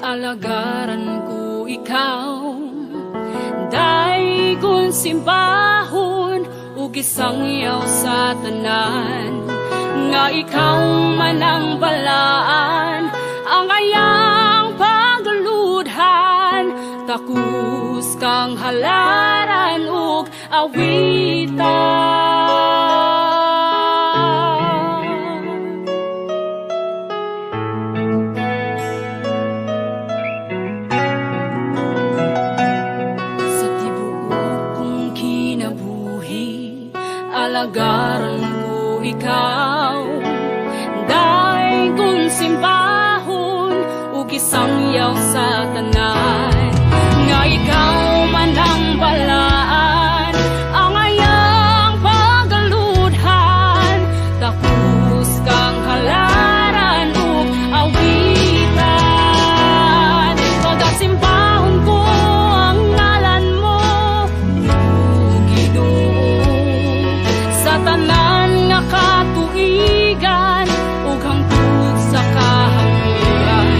alagaran ko ikaw, daigon simbahon ug gisangyaw sa tanan, nga ikaw man ang balaan, ang ayang pagluludhan, takus kang halaran ug awitan. Alagaran ko ikaw, daigon simbahon ug gisangyaw sa tanan, nga ikaw man ang balaan, ang ayang pagaludhan, takus kang halaran ug awitan. Pagasimbahon ko ang ngalan mo, tanan nga katuigan ug hangtod sa kahangturan,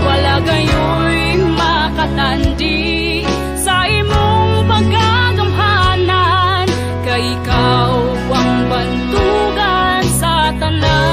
wala gayoy makatandi sa imong pagagamhanan, kay ikaw ang bantugan sa tanan.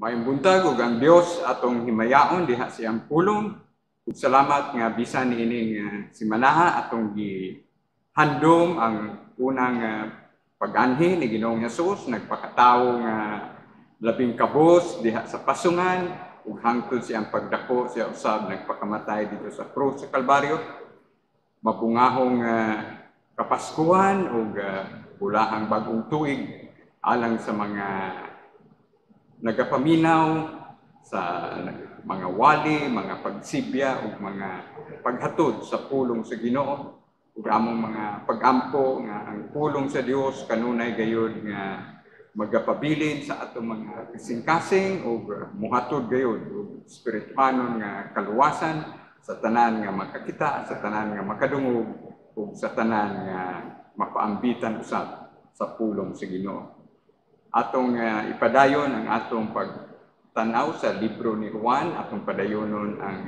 Maayong buntag ug ang Dios atong himayaon diha siyang pulong. Ug salamat nga bisan niining simanaha atong gihandom ang unang pag-anhi ni Ginoong Hesus, nagpakatawo nga labing kabos diha sa pasungan ug hangtod siyang pagdako siya usab nagpakamatay dito sa krus sa Kalbaryo. Mabungahong Kapaskuhan ug bulahang bagong tuig alang sa mga nagapaminaw sa mga wali, mga pagsibya ug mga paghatod sa pulong sa Ginoo ug among mga pag-ampo nga ang pulong sa Dios kanunay gayud nga magapabilin sa atong mga kasing-kasing ug muhatod gayud og espirituhanon nga kaluwasan sa tanan nga makakita, sa tanan nga makadungog ug sa tanan nga mapaambitan usab sa pulong sa Ginoo. Atong ipadayon ang atong pagtanaw sa libro ni Juan, atong padayonon ang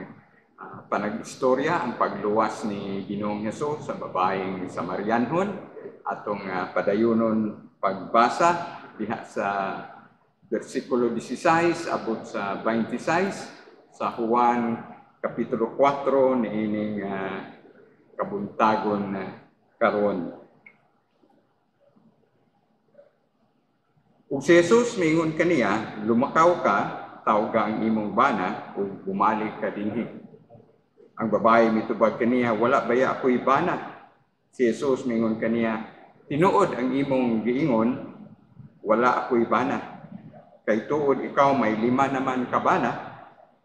panag-istorya, ang pagluwas ni Ginoong Hesus sa babaeng Samarianhon, atong padayonon pagbasa diha sa versikulo 16 abot sa 26 sa Juan kapitulo 4 niining kabuntagon karon. Ug si Jesus mingon kaniya, lumakaw ka, tawga ang imong bana ug bumalik ka dinhi. Ang babae mitubag kaniya, wala baya ako'y bana. Si Jesus mingon kaniya, tinuod ang imong giingon, wala ako'y bana. Kay tuod ikaw may 5 naman ka bana,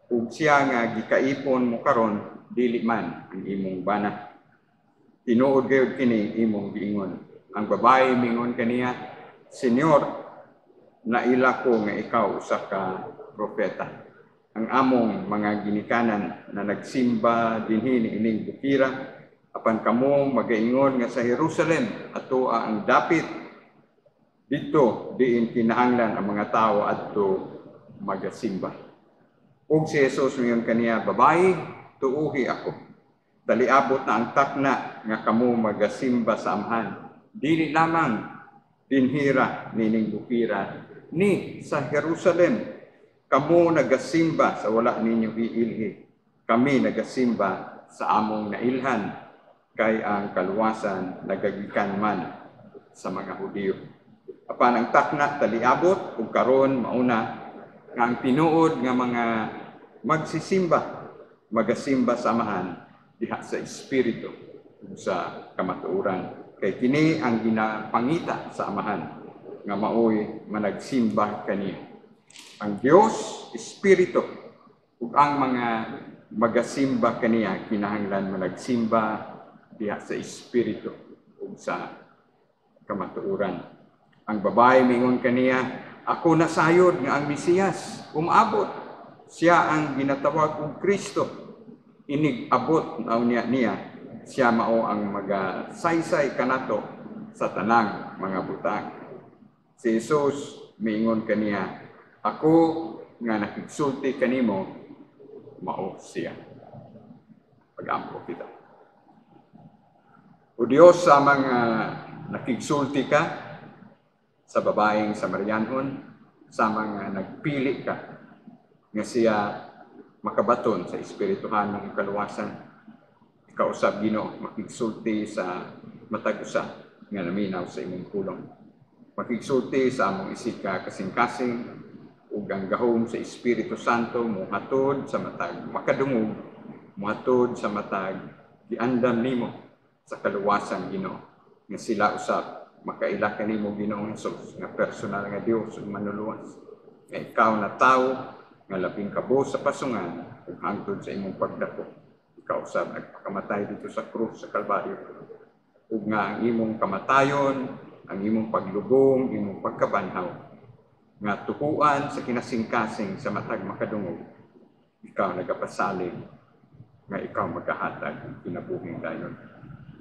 ug siya nga gikaipon mo karon dili man ang imong bana. Tinuod gayud kini imong giingon. Ang babae mingon kaniya, Senyor, naila ko nga ikaw usa ka propeta. Ang among mga ginikanan na nagsimba dinhi niining bukira, apan kamo magaingon nga sa Jerusalem atoa ang dapit dito diin kinahanglan ang mga tawo adto magasimba. Ug si Jesus mingon kaniya, babae, tuuhi ako. Taliabot na ang takna nga kamo magasimba sa amhan. Dili lamang dinhira nining bukira ni sa Jerusalem, kamo nagasimba sa wala ninyo iilhi. Kami nagasimba sa among nailhan, kay ang kaluwasan nagagikan man sa mga Hudiyo. Apan ang takna taliabot ug karon mauna nga ang tinuod nga mga magsisimba, magasimba sa amahan diha sa espiritu ug sa kamatuoran. Kay kini ang ginapangita sa amahan nga maoy managsimba kaniya. Ang Dios espiritu ug ang mga magasimba kaniya kinahanglan managsimba diha sa espiritu ug sa kamatuoran. Ang babae mingon kaniya, ako nasayod nga ang Mesiyas umabot. Siya ang ginatawag og Kristo. Inig abot na niya siya mao ang magasaysay kanato sa tanang mga butang. Si Jesus miingon kaniya, ako nga nakigsulti kanimo, mao siya. Pag-ampo kita. O Diyos, sa mga nakigsulti ka sa babaeng Samarianhon, sa mga nagpili ka nga siya makabaton sa espirituhan ng kaluwasan, ikaw usab Ginoo makigsulti sa matag usa nga naminaw sa imong pulong. Makigsulti sa among isika kasing-kasing ug ang gahom sa Espiritu Santo mohatod sa matag makadungog, mohatod sa matag giandam nimo sa kaluwasan Ginoo nga sila usab makaila kanimo Ginoong Hesus nga personal nga Dios ug manuluwas. Nga ikaw na tawo nga labing kabos sa pasungan ug hangtod sa imong pagdako. Ikaw usab nagpakamatay dito sa krus sa Kalbaryo. Ug nga ang imong kamatayon, ang imong paglubong, imong pagkabanhaw, nga tukuan sa kinasing-kasing sa matag makadungog, ikaw nagapasalig, nga ikaw magkahatag ng kinabuhing dayon.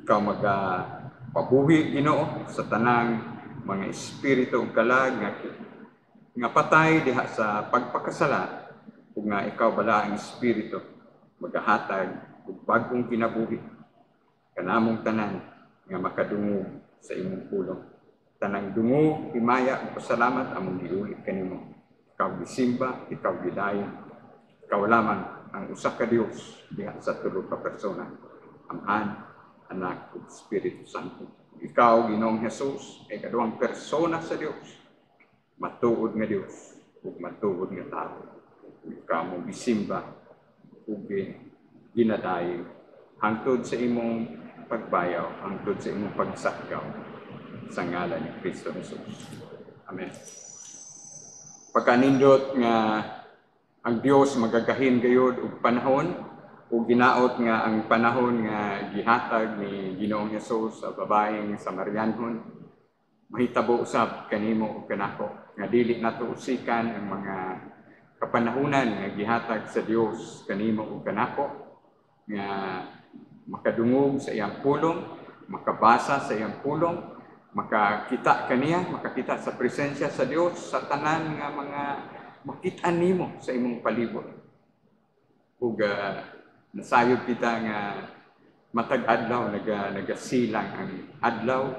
Ikaw magapabuhi Ginoo sa tanang mga espiritu ug kalag nga patay diha sa pagpakasala, ug nga ikaw bala ang espiritu magahatag og bag-ong kinabuhi kanamong tanan nga makadungog sa imong pulong. Tanang dungo, himaya ug pasalamat among giulit kanimo. Ikaw gisimba, ikaw gidayon. Ikaw lamang ang usa ka Dios diha sa tulo ka persona, Amahan, Anak ug Espiritu Santo. Ikaw Ginoong Hesus ay kaduhang persona sa Dios, matuod nga Dios ug matuod nga tao. Ikaw mo gisimba ug ginadayon hangtod sa imong pagbayaw, hangtod sa imong pagsakaw sa ngalan ni Kristo Jesus. Amen. Pagkanindot nga ang Dios magagahin gayud og panahon ug ginaot nga ang panahon nga gihatag ni Ginoong Hesus sa babaeng Samarianhon mahitabo usab kanimo ug kanako nga dili nato usikan ang mga kapanahunan nga gihatag sa Dios kanimo ug kanako nga makadungog sa iyang pulong, makabasa sa iyang pulong, makakita kaniya, makakita sa presensya sa Dios sa tanan nga mga makita nimo sa imong palibot. Ug nasayod kita nga matag adlaw nagasilang ang adlaw,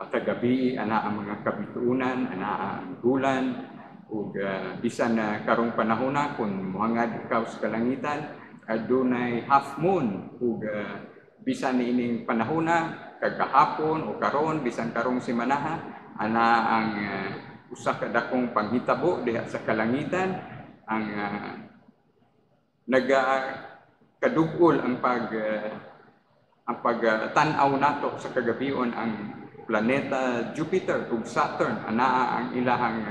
matag gabi ana ang mga kabituunan, ana ang bulan ug bisan na karong panahona kun mohangad ikaw sa kalangitan adunay half moon ug bisan niining panahona kagahapon o karon bisan karong simanaha ana ang usa ka dakong panghitabo diha sa kalangitan ang kadugol ang pagtan-aw nato sa kagabion ang planeta Jupiter ug Saturn anaa ang ilahang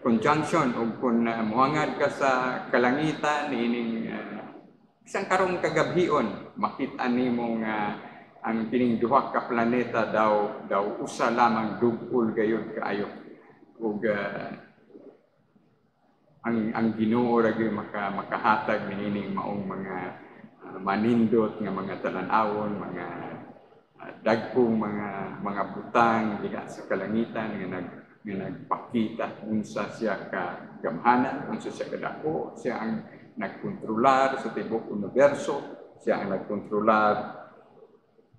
conjunction ug kun mohangad ka sa kalangitan niining bisan karong kagabhion makita nimo nga ang kining duha ka planeta daw usa lamang dugol gayud kaayo ug ang Ginoo ra gyud makahatag niining maong mga manindot nga mga talan-awon, mga dagkong mga butang diha sa kalangitan nga nagpakita unsa siya ka gamhanan, unsa siya kadako, siya ang nagkontrolar sa tibok universo, siya ang nagkontrolar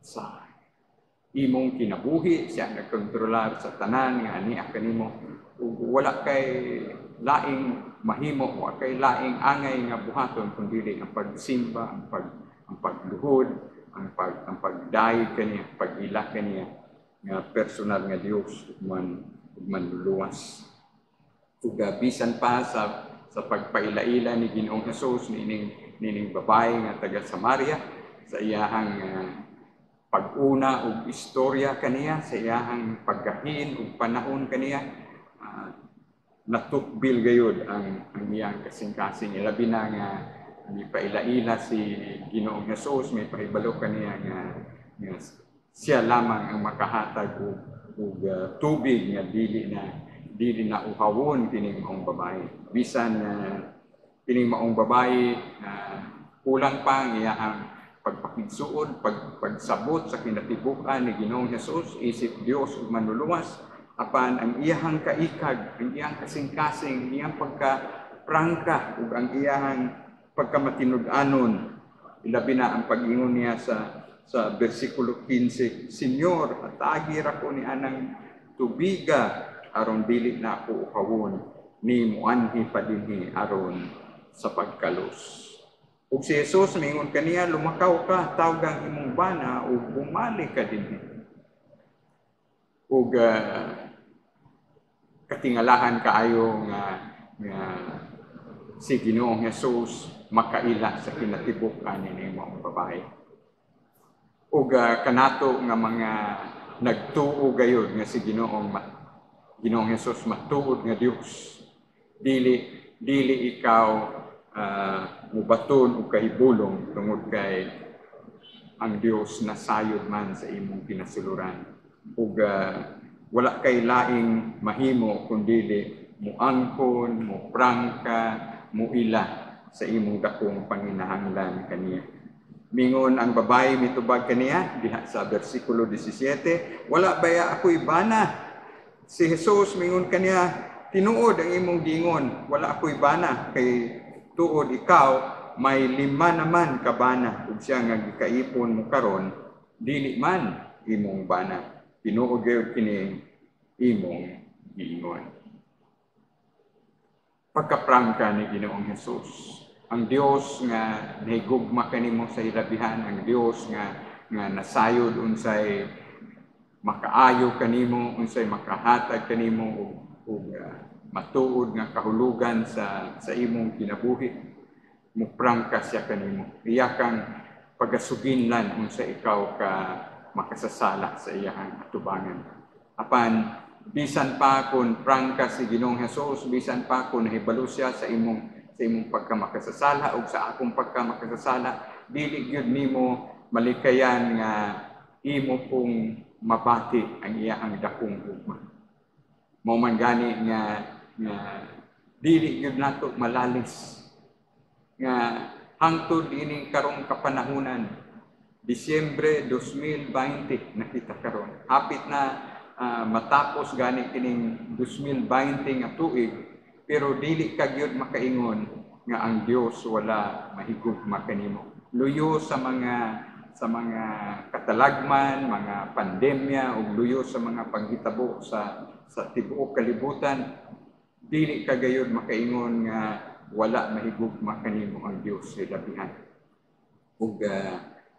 sa imong kinabuhi, siya ang nagkontrolar sa tanan nga ania kanimo. Wala kay laing mahimo, wala kay laing angay nga buhaton kundi ang pagsimba, ang pagluhod, ang pagdayeg kaniya, pag-ila kaniya nga personal nga Dios ug manluluwas. Ug bisan pa sa pagpailaila ni Ginoong Hesus nining babae nga taga Samaria sa iyahang pag-una ug istorya kaniya, sa iyahang paggahin ug panahon kaniya natukbil gayud ang iyang kasing-kasing ilabi na nga ipailaila si Ginoong Hesus may pahibalo kaniya nga siya lamang ang makahatag og tubig nga dili na uhawon kining maong babae bisan kining maong babae kulang pa ang iyang pagpakigsuod pagsabot sa kinatibukan ni Ginoong Hesus isip Dios ug manluluwas apan ang iyang kaikag, ang iyang kasing-kasing, iyang pagkaprangka ug ang iyang pagkamatinud-anon. Ilabi na ang pag-ingon niya sa bersikulo 15, Senyor, atagi ra ko ni anang tubiga aron dili na ako uhawon ni muanhi pa dinhi aron sa pagkalos. Ug si Jesus mingon kaniya, lumakaw ka, tawag imong bana ug bumalik ka dinhi. Ug katingalahan kaayo nga si Ginoong Hesus makaila sa kinatibukan ni mga babae. Ug kanato nga mga nagtuo gayud nga si Ginoong Hesus matuod nga Dios. Dili ikaw mubaton og kahibulong tungod kay ang Dios nasayod man sa imong kinasuluran. Ug wala kay laing mahimo kundi muangkon, muprangka, muila sa imong dakong panginahanglan kaniya. Mingon ang babae mitubag kaniya diha sa bersikulo 17, wala baya ako'y bana. Si Jesus mingon kaniya, tinuod ang imong gingon, wala ako'y bana kay tuod ikaw may 5 naman ka bana ug siya nga gikaipon mo karon dili man imong bana. Tinuod gayud kini imong giingon. Pagkaprangka ni Ginoong Hesus, ang Dios nga nahigugma kanimo sa ilabihan, ang Dios nga nasayod unsay makaayo kanimo, unsay makahatag kanimo ug matuod nga kahulugan sa imong kinabuhi. Muprangka siya kanimo. Iya kang pagasuginlan unsay ikaw ka makasasala sa iyang atubangan. Apan bisan pa kun prangka si Ginoong Hesus, bisan pa kun nahibalo siya sa imong pagkamakasasala ug sa akong pagkamakasasala, dili gyud nimo malikayan nga imo kung mabati ang iyang dakong ugma. Mao man gani nga dili gyud nato malalis nga hangtod ining karong kapanahunan, Disyembre 2020 nakita karon. Hapit na matapos gani kining 2020 nga tuig, pero dili ka gyud makaingon nga ang Dios wala mahigugma kanimo. Luyo sa mga katalagman, mga pandemya ug luyo sa mga panghitabo sa tibuok kalibutan, dili ka gayud makaingon nga wala mahigugma kanimo ang Dios sa labihan. Ug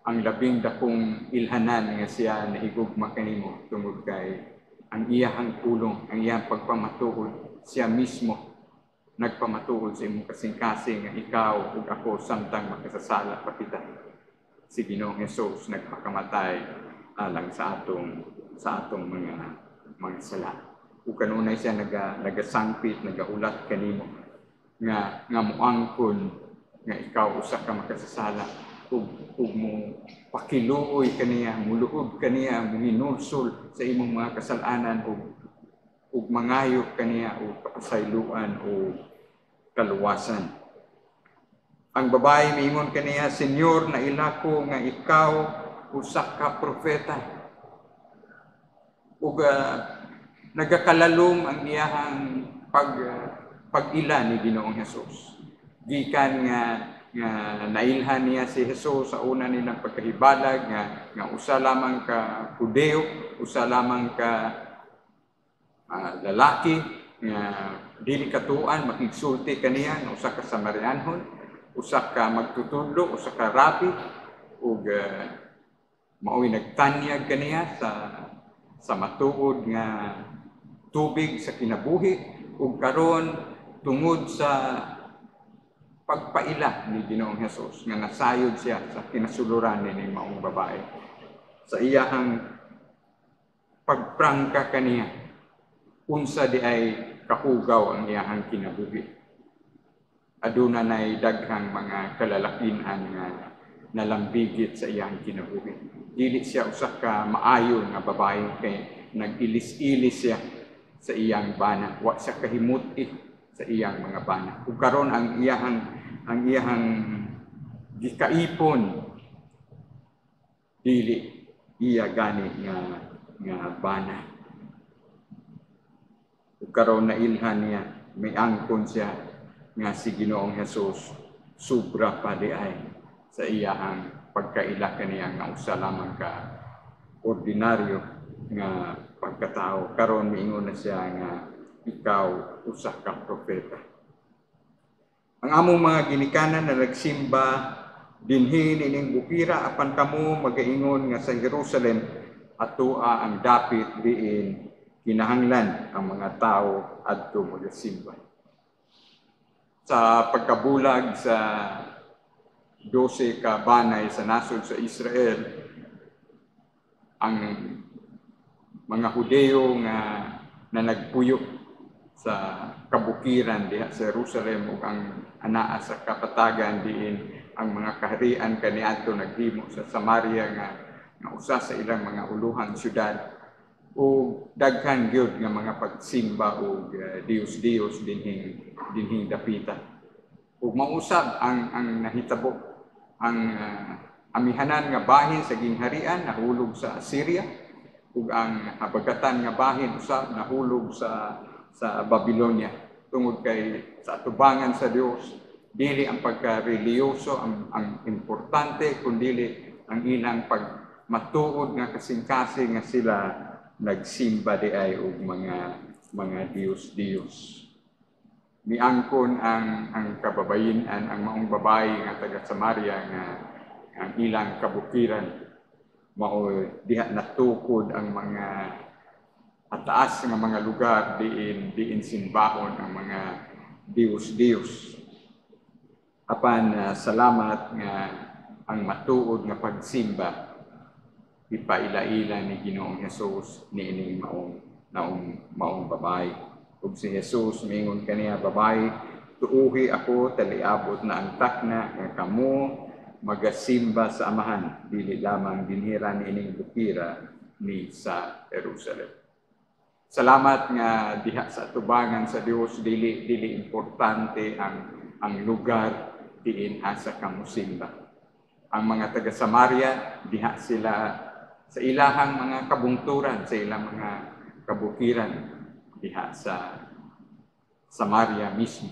ang labing dakong ilhanan nga siya nahigugma kanimo tungod kay ang iyang tulong, ang iyang pagpamatuod, siya mismo nagpamatuod sa imong kasing-kasing nga ikaw ug ako samtang makasasala pa kita. Si Ginoong Hesus nagpakamatay alang sa atong mga sala. Ug kanunay siya nagasangpit, nagaulat kanimo nga moangkon nga ikaw usa ka makasasala ug mo pakiluoy kaniya, muluod kaniya, hinulsol sa imong mga kasalanan ug mangayo kaniya og kapasayloan o kaluwasan. Ang babae miingon kaniya, Senyor, nailako nga ikaw usa ka propeta. Ug nagakalalom ang iyang pag-ila ni Ginoong Hesus. Gikan nga nailhan niya si Hesus sa una nilang pagkahibalag nga usa lamang ka Hudeo, usa lamang ka lalaki nga dili katuan makigsulti kaniya nga usa ka Samarianhon, usa ka magtutudlo, usa ka rabi, ug mao'y nagtanyag kaniya sa matuod nga tubig sa kinabuhi, ug karon tungod sa pagpaila ni Ginoong Hesus nga nasayod siya sa kinasuluran ni maong babae. Sa iyang pagprangka kaniya, unsa di ay kahugaw ang iyang kinabuhi. Aduna nay daghang mga kalalakinan nga nalambigit sa iyang kinabuhi. Dili siya usa ka maayo nga babae kay nag-ilis-ilis siya sa iyang bana. Wa siya kahimuti sa iyang mga bana. Ug karon ang iyang gikaipon dili iya gani nga bana. Ug karon nailhan niya, may angkon siya nga si Ginoong Hesus sobra pa di ay sa iyang pagkaila kaniya nga usa lamang ka ordinaryo nga pagkatao. Karon miingon na siya nga ikaw usa ka propeta. Ang among mga ginikanan na nagsimba dinhi nining bukira apan kamo magaingon nga sa Jerusalem atua ang dapit diin kinahanglan ang mga tao adto magasimba. Sa pagkabulag sa 12 ka banay sa nasod sa Israel, ang mga Hudeo nga nagpuyo sa kabukiran diha sa Jerusalem ug ang anaa sa kapatagan diin ang mga kaharian kaniadto naghimo sa Samaria nga usa sa ilang mga uluhang syudad, ug daghan gyud nga mga pagsimba og Dios dinhing dapita. Ug mausab ang nahitabo ang amihanan nga bahin sa gingharian nahulog sa Assyria, ug ang habagatan nga bahin usab nahulog sa Babylonia. Tungod kay sa atubangan sa Dios dili ang pagka-reliyoso ang importante, kundi ang ilang pagmatuod nga kasing-kasing nga sila nagsimba di ay og mga Diyos. Miangkon ang kababayen-an, ang maong babae nga taga Samaria nga ang ilang kabukiran mao diha natukod ang mga ataas nga mga lugar diin simbahon ang mga Diyos. Apan salamat nga ang matuod nga pagsimba ipaila-ila ni Ginoong Hesus niining maong babae. Ug si Hesus miingon kaniya, babae, tuuhi ako taliabot na ang takna nga kamo magasimba sa amahan, dili lamang dinhira niining bukira ni sa Jerusalem. Salamat nga diha sa tubangan sa Dios dili importante ang lugar diin asa ka mosimba. Ang mga taga Samaria diha sila sa ilahang mga kabungturan, sa ilang mga kabukiran diha sa Samaria mismo.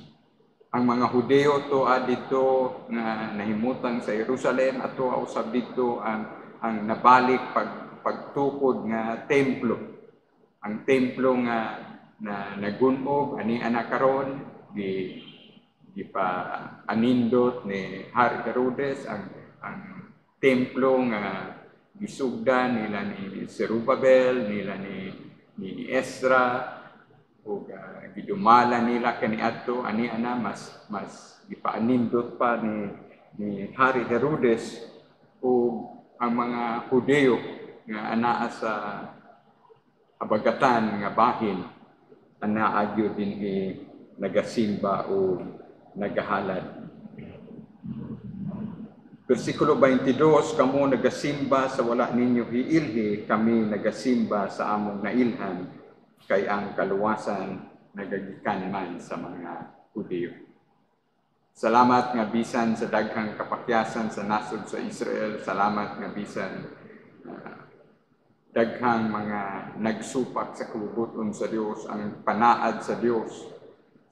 Ang mga Hudeo tuwa dito nga nahimutan sa Jerusalem at tuwa usab dito ang nabalik pagtukod nga templo. Ang templo nga na nagunog ani ana karon di pa anindot ni Hari Herodes ang templo nga gisugdan nila ni Zerubbabel, nila ni Ezra, o gidumala nila kaniadto ani ana mas gipaanindot pa ni Hari Herodes o ang mga Hudeo nga anaa sa habagatan nga bahin anaa gyud dinhi nagasimba o nagahalad. Versikulo 22, kamo nagasimba sa wala ninyo hiilhi, kami nagasimba sa among nailhan, kay ang kaluwasan nagagikan man sa mga Hudyo. Salamat nga bisan sa daghang kapakyasan sa nasod sa Israel, salamat nga bisan daghang mga nagsupak sa kabubuton sa Dios, ang panaad sa Dios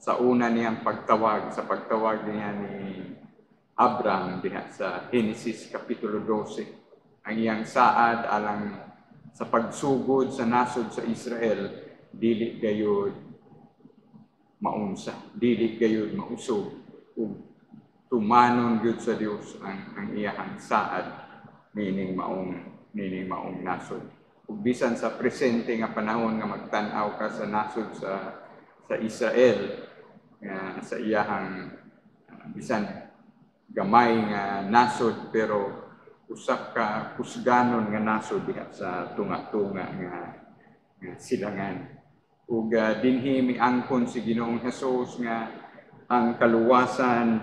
sa una niyang pagtawag, sa pagtawag niya ni Abraham diha sa Genesis Kapitulo 12. Ang iyang saad alang sa pagsugod sa nasod sa Israel, dili gayud maunsa, dili gayud mausog, ug tumanon gyud sa Dios ang iyang saad meaning maong nasod. Ug bisan sa presente nga panahon nga magtan-aw ka sa nasod sa Israel sa iyang bisan gamay nga nasod pero usak ka kusganon nga nasod diha sa tunga-tunga nga silangan. Ug dinhi miangkon si Ginoong Hesus nga ang kaluwasan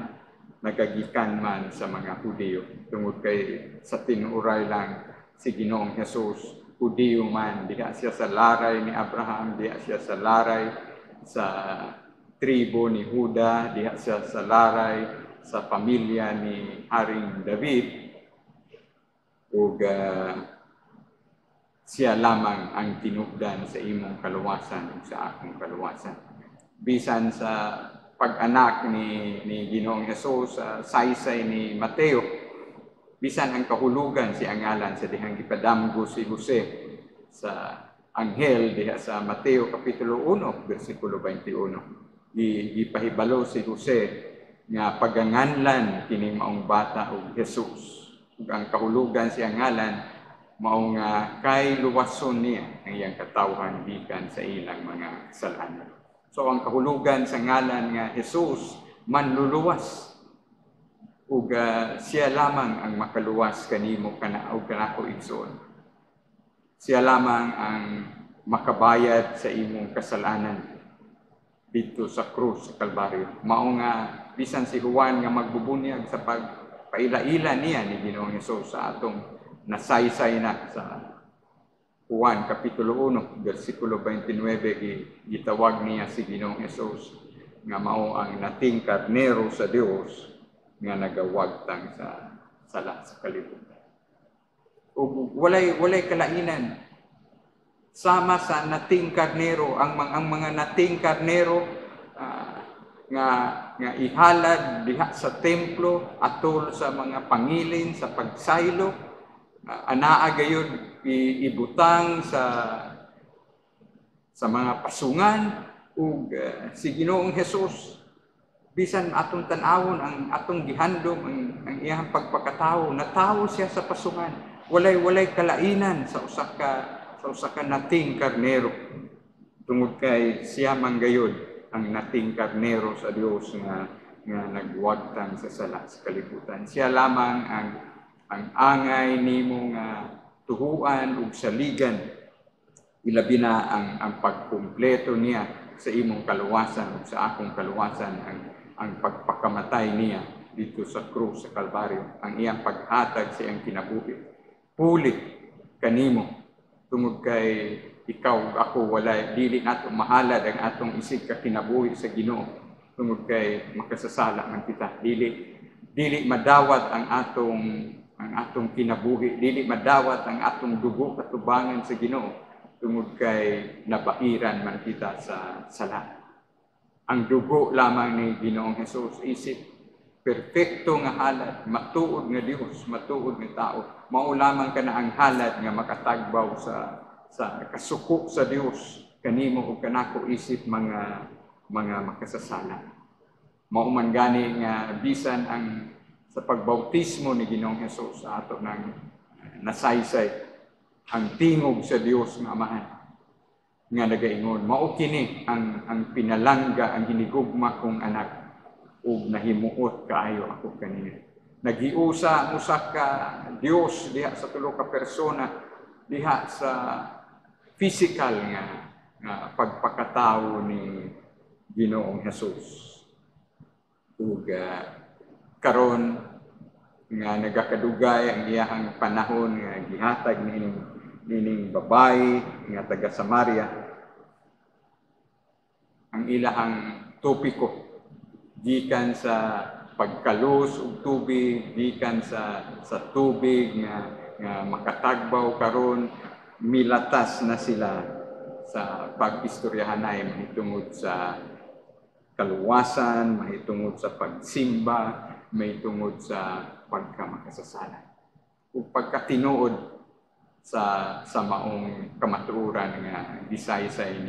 nagagikan man sa mga Hudyo. Tungod kay sa tinuray lang si Ginoong Hesus, Hudyo man, diha siya sa laray ni Abraham, diha siya sa laray sa tribo ni Huda, diha siya sa laray sa pamilya ni Haring David, ug siya lamang ang tinugdan sa imong kaluwasan ug sa akong kaluwasan. Bisan sa pag-anak ni Ginoong Hesus sa saysay ni Mateo, bisan ang kahulugan si angalan sa dihang gipadamgo si Jose sa anghel diha sa Mateo Kapitulo 1, versikulo 21. Gipahibalo si Jose nga paganganlan kining maong bata og Jesus. Ug ang kahulugan si angalan mao nga kay luwason niya ang iyang katawhan gikan sa ilang mga kasalanan. So ang kahulugan sa ngalan nga Jesus manluluwas. Ug siya lamang ang makaluwas kanimo kana ug kanako igsoon. Siya lamang ang makabayad sa imong kasalanan dito sa krus sa Kalbaryo. Mao nga bisan si Juan nga magbubunyag sa pagpaila-ila niya ni Ginoong Hesus sa atong nasaysay na sa Juan Kapitulo 1, versikulo 29, gitawag niya si Ginoong Hesus nga mao ang nating karnero sa Dios nga nagawagtang sa sala sa kalibutan. Ug walay kalainan sama sa nating karnero ang mga nating karnero nga ihalad diha sa templo atol sa mga pangilin sa pagsaylo. Anaa gayon ibutang sa mga pasungan ug si Ginoong Hesus bisan atong tan-awon ang atong gihandom ang iyang pagpakatawo, natawo siya sa pasungan. Walay kalainan sa usa ka nating karnero. Tungod kay siya man gayud ang nating karnero sa Dios nga nagwagtang sa sala sa kalibutan. Siya lamang ang angay nimo nga tuhuan ug saligan, ilabi na ang pagkumpleto niya sa imong kaluwasan ug sa akong kaluwasan, ang pagpakamatay niya dito sa krus sa Kalbaryo, ang iyang paghatag sa iyang kinabuhi. Pulit kanimo tungod kay ikaw ako walay dili nato mahalad ang atong isig ka kinabuhi sa Ginoo tungod kay makasasala man kita. Dili madawat ang atong kinabuhi, dili madawat ang atong dugo katubangan sa Ginoo tungod kay nabairan man kita sa sala. Ang dugo lamang ni Ginoong Hesus isip perfecto nga halad, matuod nga Dios, matuod nga tao. Mao lamang kana ang halad nga makatagbaw sa kasuko sa Dios kanimo ug kanako isip mga makasasala. Mao man gani nga bisan ang sa pagbautismo ni Ginoong Hesus sa ato nang nasaysay ang tingog sa Dios nga Amahan nga nagaingon mao kini ang pinalangga ang hinigugma kong anak ug nahimuot kaayo ako kanina. Nagiusa usa ka Dios diha sa tulo ka persona diha sa physical nga pagpakatao ni Ginoong Hesus. Ug karon nga nagakadugay ang iyang panahon nga gihatag nining babae nga taga Samaria. Ang ilahang topiko gikan sa pagkalus og tubig, gikan sa tubig nga makatagbaw karon milatas na sila sa pag-istoryahanay mahitungod sa kaluwasan, mahitungod sa pagsimba, mahitungod sa pagkamakasasala. Ug pagkatinuod sa maong kamatuoran nga gisaysay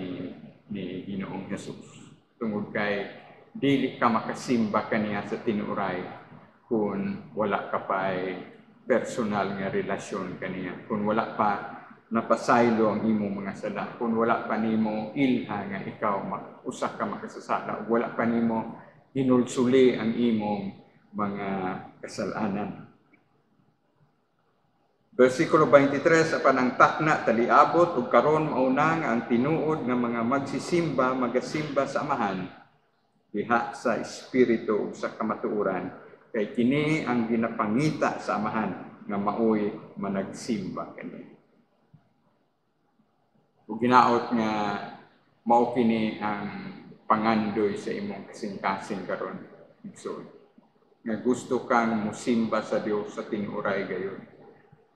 ni Ginoong Hesus. Tungod kay dili ka makasimba kaniya sa tinuray kung wala ka pa personal nga relasyon kaniya, kung wala pa napasaylo ang imong mga sala, kung wala pa nimo ilha nga ikaw usa ka makasasala, wala pa nimo hinulsuli ang imong mga kasalanan. Versikulo 23, sa panangtakna taliabot ug karon mauna nga ang tinuod nga mga magsisimba magasimba sa Amahan diha sa espiritu ug sa kamatuoran kay kini ang ginapangita sa Amahan nga maoy managsimba kani. Ug ginaot nga mao kini ang pangandoy sa imong kasing-kasing karon igsoon. Nga gusto kang musimba sa Dios sa tinuray gayon.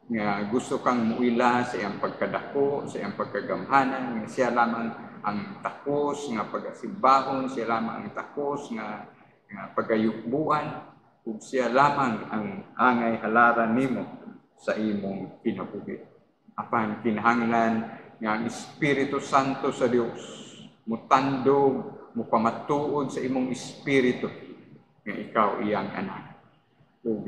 Nga gusto kang muila sa iyang pagkadako, sa iyang pagkagamhanan, nga siya lamang ang takos nga pagasimbahon, siya lamang ang takos nga pagayukbuan, ug siya lamang ang angay halaran nimo sa imong kinabuhi. Apan kinahanglan nga ang Espiritu Santo sa Dios mutandog, mupamatuod sa imong espiritu nga ikaw iyang anak. Ug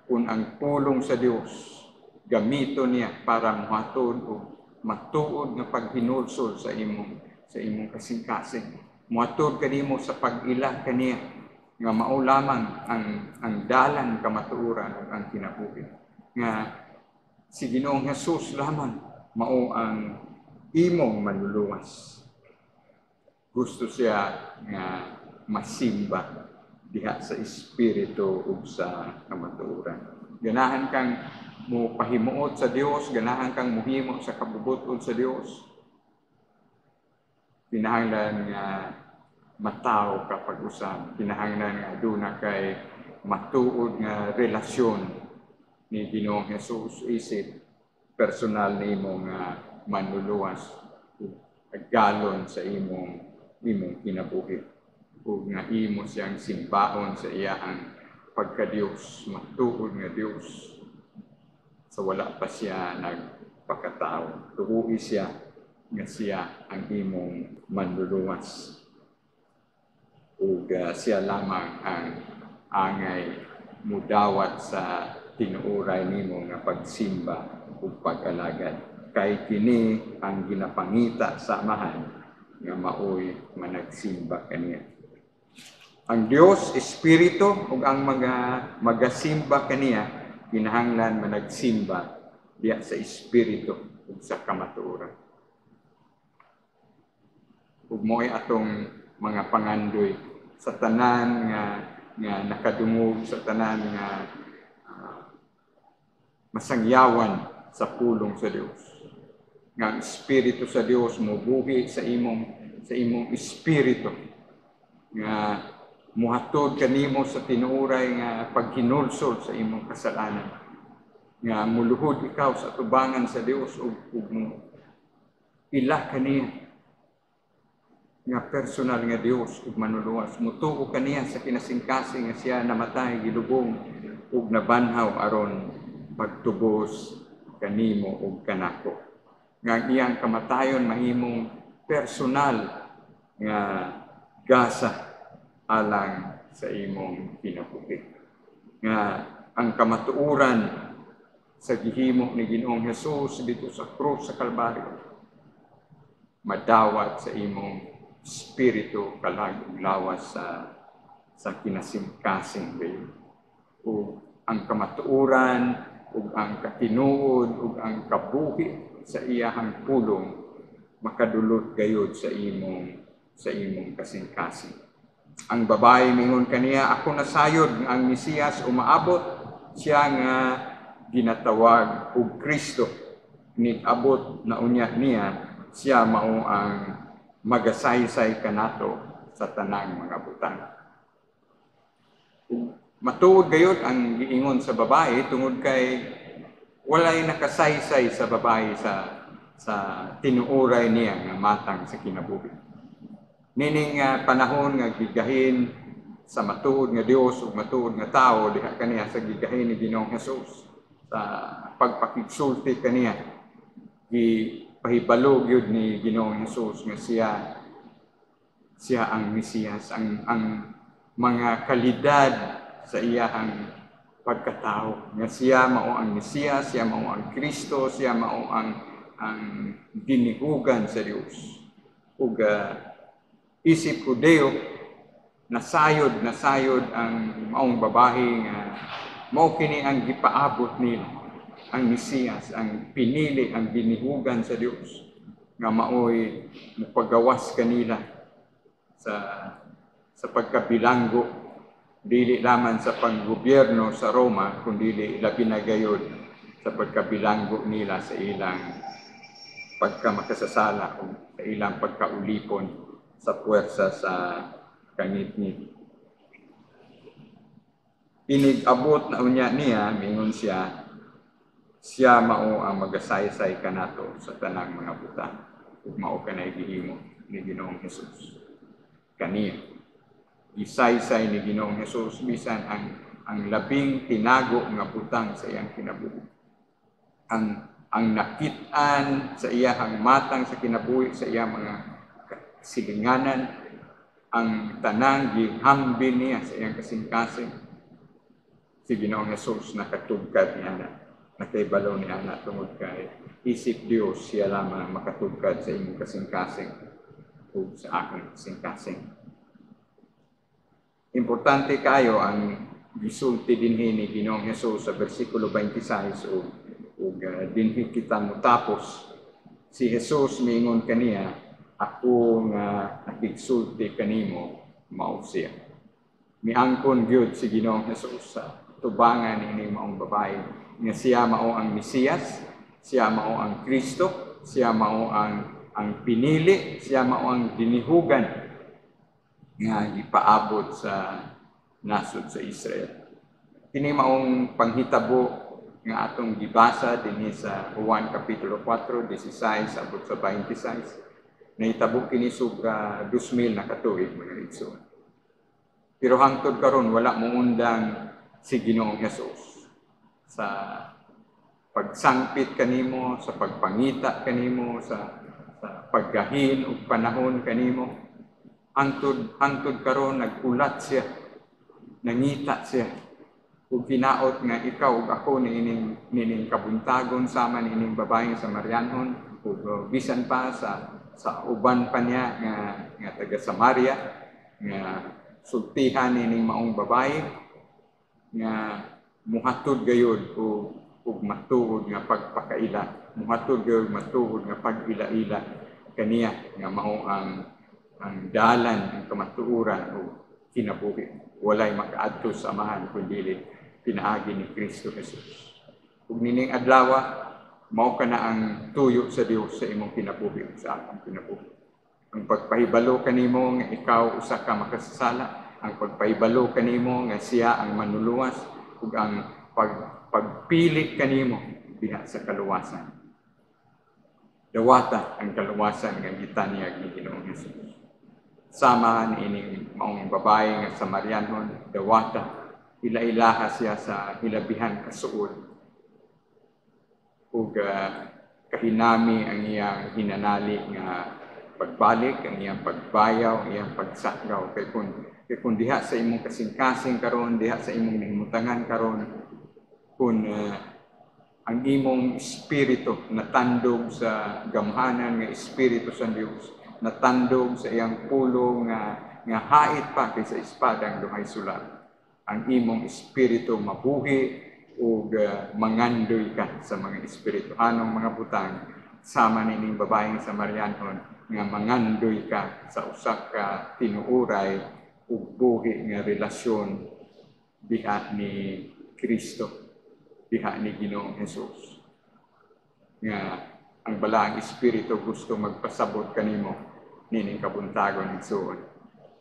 kung ang pulong sa Dios gamito niya para muhatod o matuod nga paghinulsol sa imong kasing-kasing. Muhatod kanimo sa pag-ila kaniya nga mao lamang ang dalan kamatuoran ug ang kinabuhi. Nga si Ginoong Hesus lamang mao ang imong manluluwas. Gusto siya nga masimba diha sa espiritu ug sa kamatuoran. Ganahan kang mo pahimuot sa Dios, ganahan kang muhimo sa kabubuton sa Dios. Kinahanglan nga mataw ka pag-usab, kinahanglan nga aduna kay matuod nga relasyon ni Ginoong Hesus isip personal nimo nga manluluwas galon sa imong kinabuhi ug nga imo siyang simbahon sa iyang pagka-Dios, matuod nga Dios sa wala pa siya nagpakatao. Tuhuhi siya nga siya ang imong manluluwas. Ug siya lamang ang angay mudawat sa tinuoray nimo nga pagsimba ug pag-alagad. Kay kini ang ginapangita sa Amahan nga maoy managsimba kaniya. Ang Dios Espiritu ug ang mga magasimba kaniya kinahanglan managsimba diya sa espiritu ug sa kamatuoran. Ug mo'y atong mga pangandoy sa tanan nga nakadungog, sa tanan nga masangyawan sa pulong sa Dios. Nga ang Espiritu sa Dios mobuhi sa imong espiritu nga muhatod kanimo sa tinuoray nga paghinulsol sa imong kasalanan. Nga muluhod ikaw sa tubangan sa Dios ug ilah kaniya nga personal nga Dios ug manuluwas. Mutuo kaniya sa kinasingkasing nga siya namatay, gilubong ug nabanhaw aron pagtubos kanimo ug kanako. Nga iyang kamatayon mahimong personal nga gasa alang sa imong kinabuhi. Nga ang kamatuoran sa gihimo ni Ginoong Hesus dito sa krus sa Kalbaryo madawat sa imong espiritu kalag ug lawas sa kinasingkasing gayon. Ug ang kamatuoran ug ang katinuod ug ang kabuhi sa iyahang pulong makadulot gayud sa imong kasing-kasing. Ang babae mingon kaniya, ako nasayod nga ang Mesiyas umaabot, siya nga ginatawag og Kristo. Nit-abot na unya niya, siya mao ang magasaysay kanato sa tanang mga butang. Matuod gayud ang giingon sa babae tungod kay walay nakasaysay sa babae sa tinuoray niya nga matang sa kinabuhi. Nining panahon nga gigahin sa matuod nga Dios ug matuod nga tawo diha kaniya sa gigahin ni Ginoong Hesus sa pagpakigsulti kaniya gipahibalo gyud ni Ginoong Hesus nga siya ang Mesiyas, ang mga kalidad sa iyahang pagkatao nga siya mao ang Mesiyas, siya mao ang Kristo, siya mao ang dinihugan sa Dios. Ug isip Hudeo nasayod ang maong babae nga mao kini ang gipaabot nila, ang Mesiyas, ang pinili, ang dinihugan sa Dios nga maoy mupagawas kanila sa pagkabilanggo dili lamang sa panggobyerno sa Roma kundi labi na gayud sa pagkabilanggo nila sa ilang pagkamakasasala o sa ilang pagkaulipon sa puwersa sa kangit-ngit. Inigabot na unya niya, mingon siya mao ang magasaysay kanato sa tanang mga butang. Ug mao kanay gihimo ni Ginoong Hesus. Kaniya, isaysay ni Ginoong Hesus bisan ang labing tinago nga butang sa iyang kinabuhi. Ang nakit-an sa iyang matang sa kinabuhi, sa iyang mga silinganan, ang tanang gihambin niya sa iyang kasing-kasing. Si Ginoong Hesus nakatugkad niya nakaibalaw niya na tungod kay isip Dios siya lamang makatugkad sa imong kasing-kasing o sa akong kasing-kasing. Importante kayo ang gisulti dinhi ni Ginoong Hesus sa bersikulo 26 ug dinhi kita mutapos. Si Hesus miingon kaniya, ako nga nakigsulti kanimo mao siya. Miangkon gyud si Ginoong Hesus sa tubangan ini maong babae nga siya mao ang Mesiyas, siya mao ang Kristo, siya mao ang pinili, siya mao ang dinihugan nga gipaabot sa nasod sa Israel. Kini maong panghitabo nga atong gibasa dinhi sa Juan kapitulo 4, 16 abot sa 26. Nahitabo kini suga 2,000 na katuig mga igsoon. Pero hangtod karon wala mo undang si Ginoong Hesus sa pagsangpit kanimo, sa pagpangita kanimo, sa paggahin ug panahon kanimo. Hangtod karon nagulat siya, nangita siya, ug hinaot nga ikaw ug ako nining kabuntagon sama nining babaeng Samarianhon ug bisan pa sa uban pa niya nga taga Samaria nga sultihan nining maong babae nga muhatod gayud ug matuod nga pagpakaila, muhatod gayud matuod nga pag-ila-ila kaniya nga mao ang dalan, ang kamatuoran o kinabuhi. Walay makaadto sa amahan kundi pinaagi ni Kristo Jesus. Kung nining adlaw, mao ka na ang tuyo sa Dios sa imong kinabuhi sa akong kinabuhi. Ang pagpahibalo kanimo nga ikaw usa ka makasasala, ang pagpahibalo kanimo nga siya ang manluluwas, ug ang pagpili kanimo diha sa kaluwasan. Dawata ang kaluwasan nga gitanyag ni Ginoong Hesus. Sama ni ining maong babae nga Samarianon, dawata ila-ilaha siya sa hilabihan kasuod. Ug kahinami ang iyang hinanali nga pagbalik, ang iyang pagbayaw, ang iyang pagsakgaw. Kay kung diha sa imong kasing-kasing karon, diha sa imong nahimutangan karon, kung ang imong espiritu natandog sa gamhanan nga espiritu sa Dios, natandog sa iyang pulo nga hait pa kaysa espadang dumay sulat. Ang imong espiritu mabuhi ug mangandoy ka sa mga espirituhanong mga butang, sama nining babaeng Samarianon nga mangandoy ka sa usa ka tinuuray ug buhi nga relasyon diha ni Kristo, diha ni Ginoong Hesus. Nga ang balaang espiritu gusto magpasabot kanimo nining kabuntagon igsoon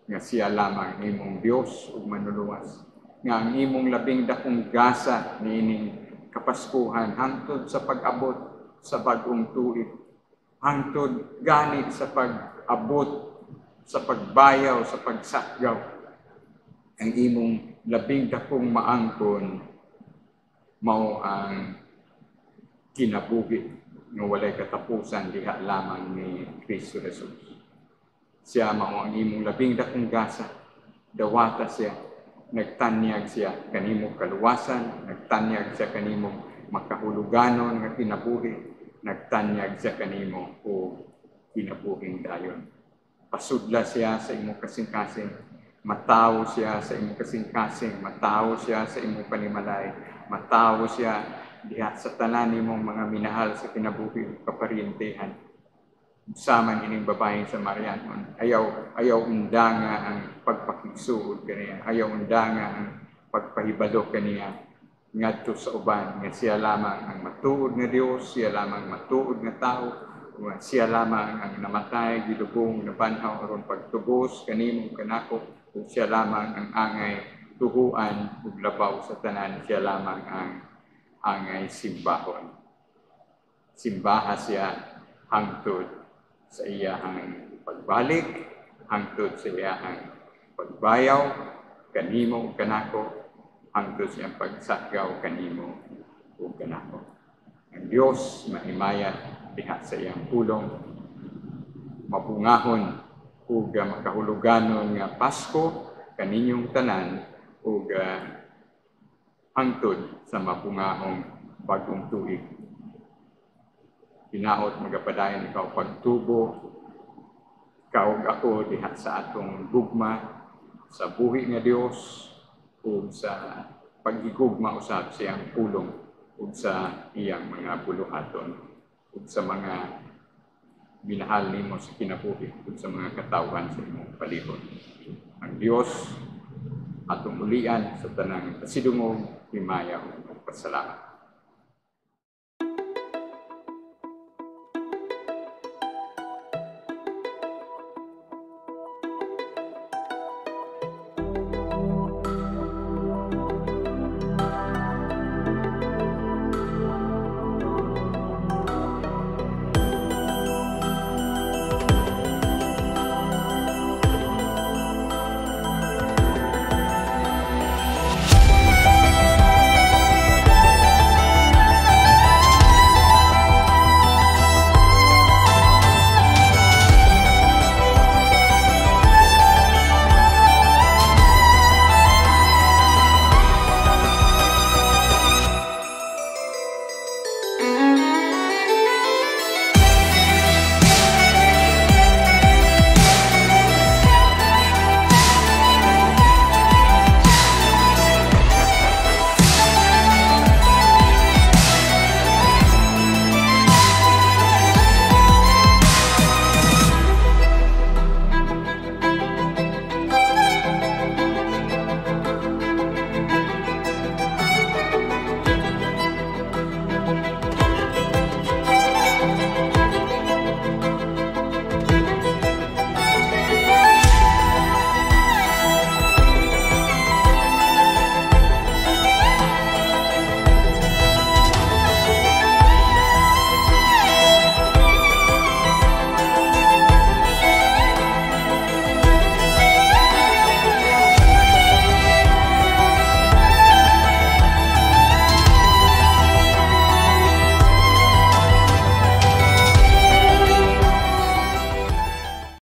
nga siya lamang imong Dios ug manluluwas, nga ang imong labing dakong gasa niining kapaskuhan hangtod sa pag-abot sa bag-ong tuig, hangtod gani sa pag-abot sa pagbayaw, sa pagsakgaw, ang imong labing dakong maangkon mao ang kinabuhi nga walay katapusan diha lamang ni Kristo Jesus. Siya mao ang imong labing dakong gasa, dawata siya, nagtanyag siya kanimo kaluwasan, nagtanyag siya kanimo makahuluganon nga kinabuhi, nagtanyag siya kanimo o kinabuhing dayon. Pasudla siya sa imong kasing-kasing, matawo siya sa imong kasing-kasing, matawo siya sa imong panimalay, matawo siya diha sa tanan nimong mga minahal sa kinabuhi kaparintehan. Sama ining babaeng Samarianon, ayaw undanga ang pagpakigsuod kaniya, ayaw undanga ang pagpahibalo kaniya ngadto sa uban nga siya lamang ang matuod nga Dios, siya lamang matuod nga tao, siya lamang ang namatay gilubong nabanhaw aron pagtubos kanimo kanako, ug siya lamang ang angay tuhuan ug labaw sa tanan, siya lamang ang angay simbahon. Simbaha siya hangtod sa iyahang pagbalik, hangtod sa iyahang pagbayaw kanimo ug kanako, hangtod sa iyang pagsakgaw kanimo ug kanako. Ang Dios mahimayat diha sa iyang pulong, mabungahon ug makahuluganon nga Pasko kaninyong tanan ug hangtod sa mabungahong bagong tuig. Hinaot magapadayon ikaw pagtubo, ikaw ug ako diha sa atong gugma sa buhi nga Dios ug sa paghigugma usab sa iyang pulong ug sa iyang mga buluhaton ug sa mga minahal nimo sa kinabuhi ug sa mga katawhan sa imong palihon. Ang Dios atong ulian sa tanang pasidungog, himaya ug pasalamat.